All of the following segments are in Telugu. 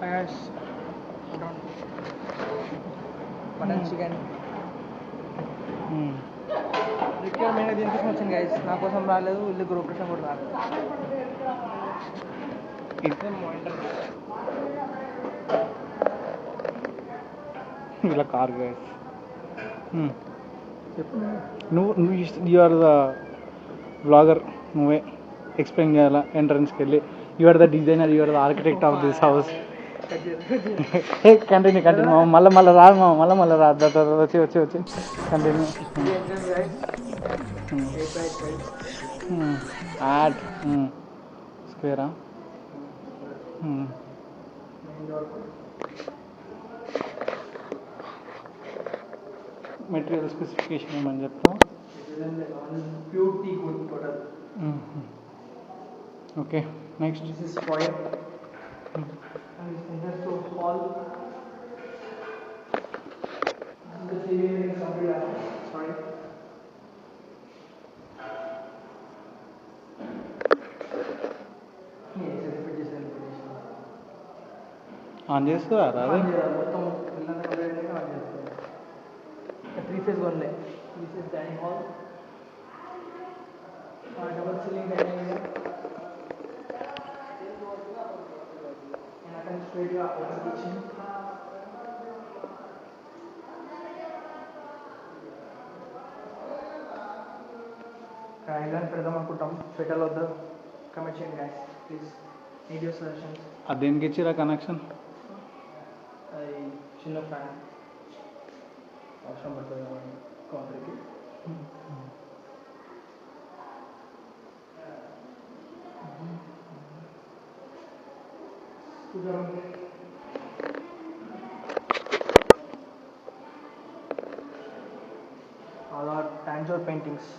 guys, మటన్ చికెన్ రిక్వైర్మెంట్ దీనికోసం వచ్చింది గైస్. నా కోసం రాలేదు, వీళ్ళు గృహకృష్ణ కూడా రాలేదు. ఇలా కార్ గైస్. చెప్పు నువ్వు యు ఆర్ ద బ్లాగర్, నువ్వే ఎక్స్ప్లెయిన్ చేయాలా ఎంట్రన్స్కి వెళ్ళి. You are the designer, you are the architect of this house. Continue మళ్ళీ రాదు మళ్ళీ రాదు. వచ్చి కంటిన్యూ. యాడ్ స్క్వేరా. మెటీరియల్ స్పెసిఫికేషన్ ఏమని చెప్తా. Pure tea good total. Okay, next. This is foyer. And this is hall. The ceiling is complete. Sorry. On చేస్తుందా రాదు? మొత్తం పిల్లలు కంప్లీట్ ఆన్ చేస్తుంది. 3 phase కొనలే. This is dining hall. Double ceiling dining area. And I can straight to our kitchen. Island పెడదాం అనుకుంటాం. పెట్టాలి వద్దా? కమెంట్ చేయండి guys please. Need your suggestions. అది దేనికి ఇచ్చిరా కనెక్షన్? అది చిన్న ఫ్యాన్ అవసరం పడుతుంది కౌంటర్కి. All are Tanjore paintings.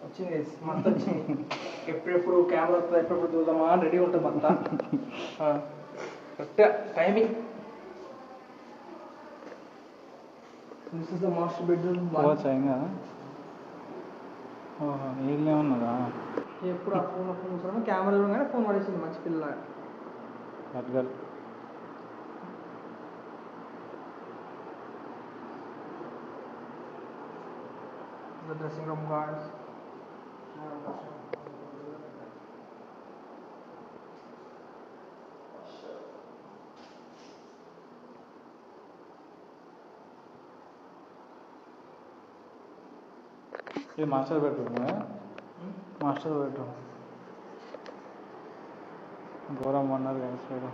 వచ్చింది మొత్తం వచ్చింది. ఎప్పుడెప్పుడు కెమెరా వస్తుంది, ఎప్పుడెప్పుడు చూద్దామా అని రెడీ ఉంటుంది మొత్తం. కరెక్ట్గా timing. This is the master bedroom. పోవచ్చా? ఏళ్ళే ఉన్నదా? ఎప్పుడు ఆ ఫోన్ చూసాను, కెమెరా చూడగానే ఫోన్ పడేసింది మంచి పిల్ల. అట్గల్ the dressing room guards. ఇది మాస్టర్ బెడ్రూమ్. మాస్టర్ బెడ్రూమ్ ఘోరం అన్నారు కదా సైడ్.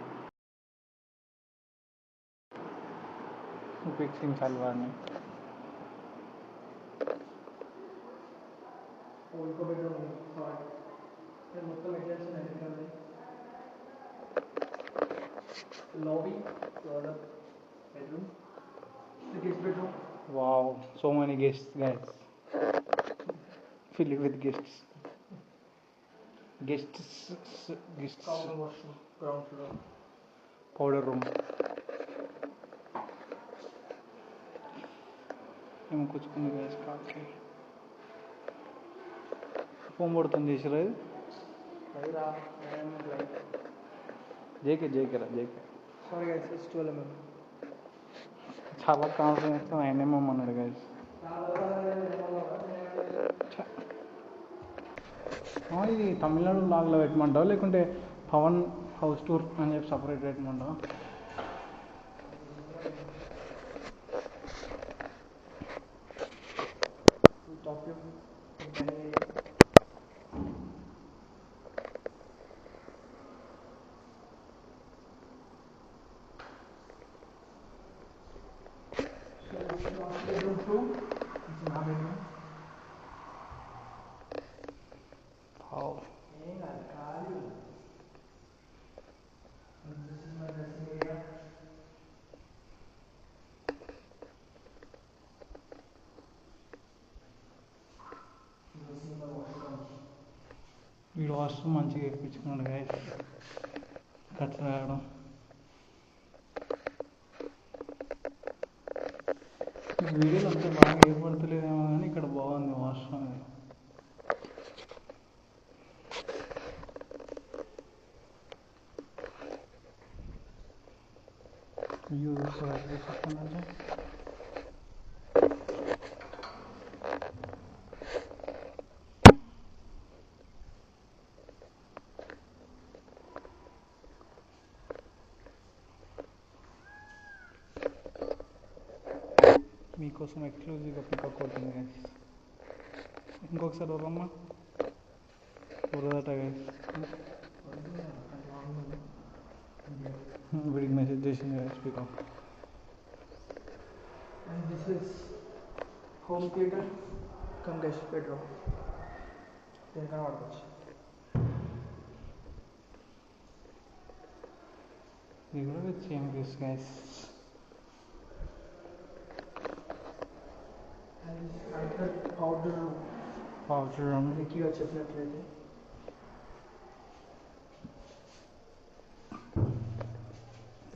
ఉపేక్షించాలి వాడిని. ఇంకో బెడ్రూమ్ మొత్తం ఎట్లా lobby, bedroom, the guest bedroom. Wow, so many guests guys. Filled with guests. Common washroom, ground floor. Powder room. ఏమో కూర్చుకుంది గైస్. కాకి ఫోన్ పడుతుంది చేసిరా. JK sorry guys, it's 12 mm. చాలా కాన్ఫిడెన్స్ ఆయనేమో అన్నాడు గైస్. ఇది తమిళనాడు లాగ్లో పెట్టమంటావా లేకుంటే పవన్ హౌస్ టూర్ అని చెప్పి సపరేట్ పెట్టమంటావా? వీడు వాష్రూమ్ మంచిగా ఎక్కించుకున్నాడు గాయ. ఖర్చు రావడం వీడియోలు అంతా బాగా ఏర్పడతలేదేమో కానీ ఇక్కడ బాగుంది. యూజ్ ఫర్ చెప్పండి. మీకోసం ఎక్స్క్లూజివ్గా పికప్ అవుతుంది గైస్. ఇంకొకసారి వరమ్మా వరదట గైస్. వీడికి మెసేజ్ చేసింది guys pickup. And this is home theatre cum guest bedroom. దేనికైనా వాడుకోవచ్చు. ఇది కూడా with same views guys. Outdoor room. Powder room. నిక్కీగా చెప్పినట్లయితే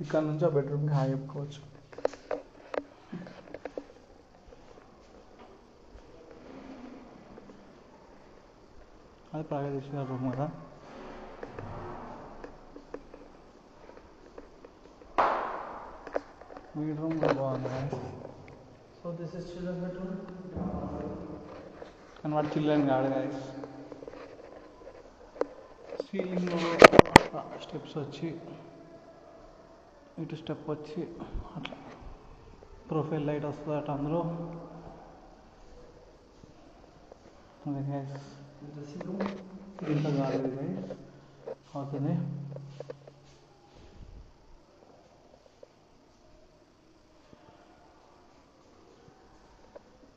ఇక్కడ నుంచి ఆ బెడ్రూమ్కి హాయ్ చెప్పుకోవచ్చు. అది ప్రాగదీశ్వర రూమ్ కదా. మీ రూమ్ కూడా బాగుంది guys. So this is children bedroom. కానీ వాడు చిల్డ్రన్ కాదు గైస్. సీలింగ్లో స్టెప్స్ వచ్చి ఇటు స్టెప్ వచ్చి అట్లా ప్రొఫైల్ లైట్ వస్తుంది అట్లా అందులో. అదే గైస్ డ్రెస్సింగ్ రూమ్. దీంట్లో కాలేదు గైస్ అవుతుంది.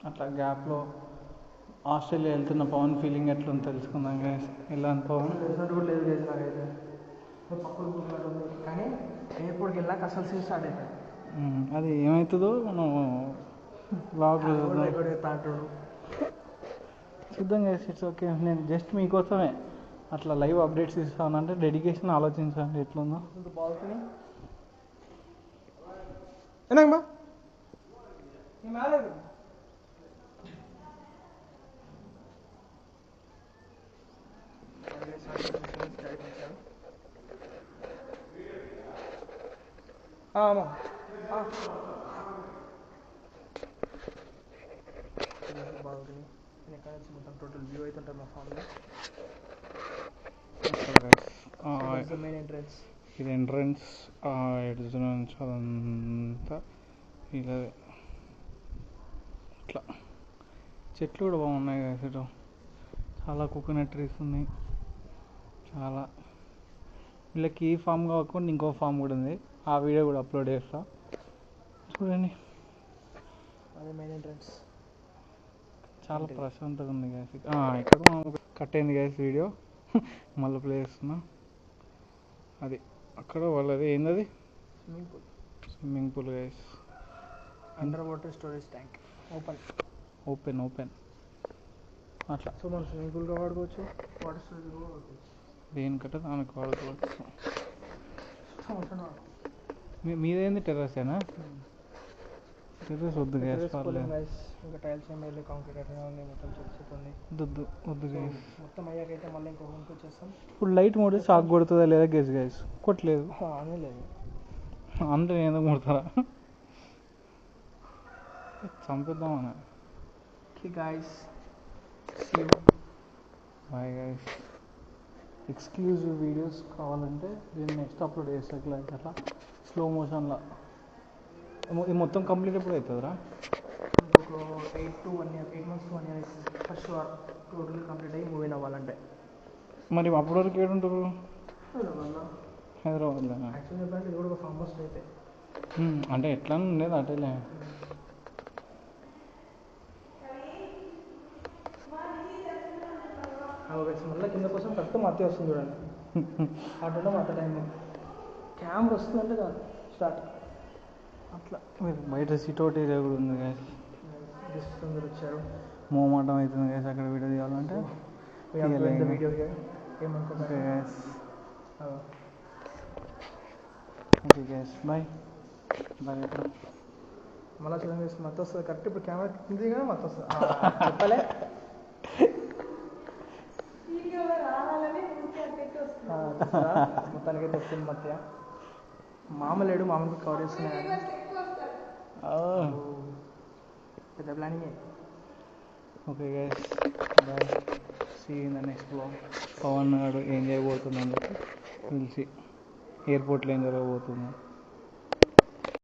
అట్లా గ్యాప్లో ఆస్ట్రేలియా వెళ్తున్న పవన్ ఫీలింగ్ ఎట్లుంది తెలుసుకుందాం గైస్. ఎలా అని పవన్ తెలిసినట్టు కూడా లేదు లేదు నాకైతే. పక్కన కూర్చున్నట్టుంది. కానీ ఎయిర్పోర్ట్కి వెళ్ళాక అసలు సీన్ స్టార్ట్ అవుతుంది. అది ఏమవుతుందో మనం బ్లాగ్ తాంటాడు. చూద్దాం గైస్. It's okay. నేను జస్ట్ మీకోసమే అట్లా లైవ్ అప్డేట్స్ ఇస్తానంటే డెడికేషన్ ఆలోచించండి ఎట్లుందో. బాల్కనీ ఏనాకమ్మా మేలేదు. బాల్కనీ ఎక్కడ నుంచి మొత్తం టోటల్ వ్యూ అయితే ఉంటుంది మా ఫామ్లో. Main entrance. ఇది ఎంట్రన్స్. ఎడ్జ్ నుంచి అదంతా ఇలా ఇట్లా చెట్లు కూడా బాగున్నాయి కదా. ఇటు చాలా కోకోనట్ ట్రీస్ ఉన్నాయి. చాలా వీళ్ళకి ఈ ఫామ్ కాకుండా ఇంకో ఫామ్ కూడా ఉంది. ఆ వీడియో కూడా అప్లోడ్ చేస్తా చూడండి. అదే మెయిన్ ఎంట్రన్స్. చాలా ప్రశాంతంగా ఉంది గ్యాస్. ఇక్కడ కట్ అయింది గ్యాస్ వీడియో. మళ్ళీ ప్లే చేస్తున్నా. అది అక్కడ వాళ్ళది ఏందది swimming pool. Swimming pool gas. Under water storage tank. Open అట్లా. సో మనం స్విమ్మింగ్ పూల్గా వాడుకోవచ్చు, వాటర్ స్టోరేజ్ కూడా వాడుకోవచ్చు. దేనికంటే దానికి వాడుకోవచ్చు. మీదేంది టెర్రసేనా? టెర్రస్ వద్దు గ్యాస్ పర్లేదు. ఇంకా టైల్స్ ఏం వేయలేదు, కాంక్రీట్ అట్లా ఉంది, మొత్తం చెత్త ఉంది. వద్దు గ్యాస్. మొత్తం అయ్యాకైతే మళ్ళీ ఇంకో రూమ్కి వచ్చేస్తాం. ఇప్పుడు లైట్ మోడి షాక్ కొడుతుందా లేదా గ్యాస్ కొట్టలేదు. అనే లేదు అందరూ ఏదో కొడతారా చంపిద్దామని. Guys bye guys. Exclusive videos కావాలంటే దీన్ని నెక్స్ట్ అప్లోడ్ చేస్తా. అట్లా స్లో మోషన్లో. ఇది మొత్తం కంప్లీట్ ఎప్పుడు అవుతుందిరా? ఒక 8 months to 1 year అవుతుంది ఫస్ట్ టోటల్ కంప్లీట్ అయ్యి మూవీ అవ్వాలంటే. మరి అప్పటి వరకు ఏడుంటారు? హైదరాబాద్లో. యాక్చువల్లీ చెప్పాలంటే ఇది కూడా ఒక ఫామ్ హౌస్ అయితే. అంటే ఎట్లా ఉండేది అటేలే. మళ్ళీ కింద కోసం కరెక్ట్ మధ్య వస్తుంది చూడండి. అటు మధ్య టైం కెమెరా వస్తుందంటే కాదు స్టార్ట్ అట్లా. బయట సిట్అవుట్ ఏరియా కూడా ఉంది గ్యాస్. గెస్ట్ అందరు వచ్చారు. మోమాటం అవుతుంది గ్యాస్ అక్కడ వీడియో తీయాలంటే. వీడియో ఏమనుకోండి గ్యాస్. Okay guys bye. మళ్ళీ చూడండి మొత్తం వస్తుంది కరెక్ట్. ఇప్పుడు కెమెరా కింద మొత్తం వస్తుంది చెప్పలే. మొత్తానికైతే వస్తుంది మధ్య. మామ లేడు, మామకి కవర్ చేస్తున్నా కానీ పెద్ద planning. Okay guys, bye, see in the next blog. Pavan garu ఏం చేయబోతుందని చెప్పి తెలిసి ఎయిర్పోర్ట్లో ఏం జరగబోతుందో.